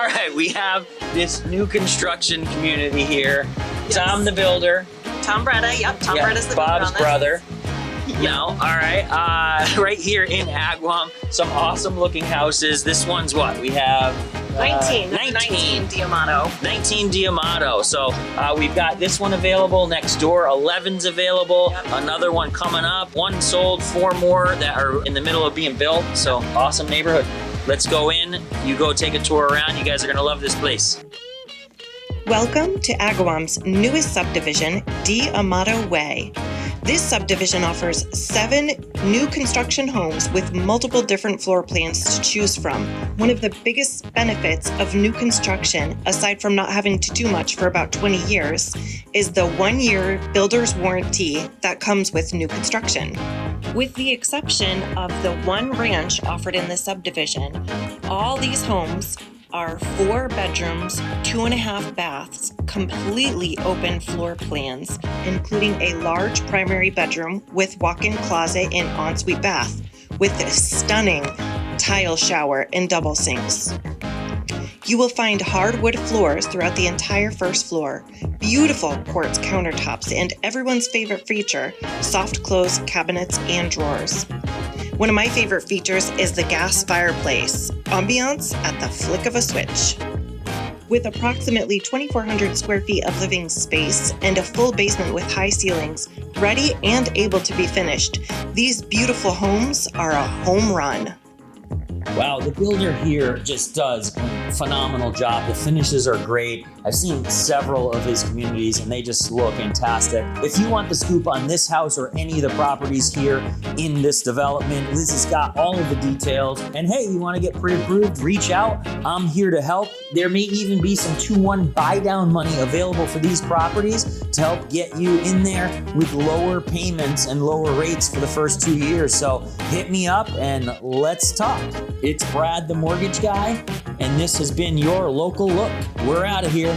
right, we have this new construction community here. Yes. Tom the builder. Tom Breda, yep. Tom Breda's the Bob's builder on this. brother. No, all right. Right here in Agawam, some awesome looking houses. This one's what? We have 19 Damato. 19 Damato. So we've got this one available next door. 11's available. Yep. Another one coming up. One sold, 4 more that are in the middle of being built. So awesome neighborhood. Let's go in. You go take a tour around. You guys are going to love this place. Welcome to Agawam's newest subdivision, Damato Way. This subdivision offers 7 new construction homes with multiple different floor plans to choose from. One of the biggest benefits of new construction, aside from not having to do much for about 20 years, is the 1-year builder's warranty that comes with new construction. With the exception of the one ranch offered in the subdivision, all these homes are 4 bedrooms, 2.5 baths, completely open floor plans, including a large primary bedroom with walk-in closet and ensuite bath, with a stunning tile shower and double sinks. You will find hardwood floors throughout the entire first floor, beautiful quartz countertops, and everyone's favorite feature, soft close cabinets and drawers. One of my favorite features is the gas fireplace, ambiance at the flick of a switch. With approximately 2,400 square feet of living space and a full basement with high ceilings, ready and able to be finished, these beautiful homes are a home run. Wow, the builder here just does a phenomenal job. The finishes are great. I've seen several of his communities and they just look fantastic. If you want the scoop on this house or any of the properties here in this development, Liz has got all of the details. And hey, you want to get pre-approved, reach out. I'm here to help. There may even be some 2-1 buy down money available for these properties to help get you in there with lower payments and lower rates for the first 2 years. So hit me up and let's talk. It's Brad, the mortgage guy, and this has been your local look. We're out of here.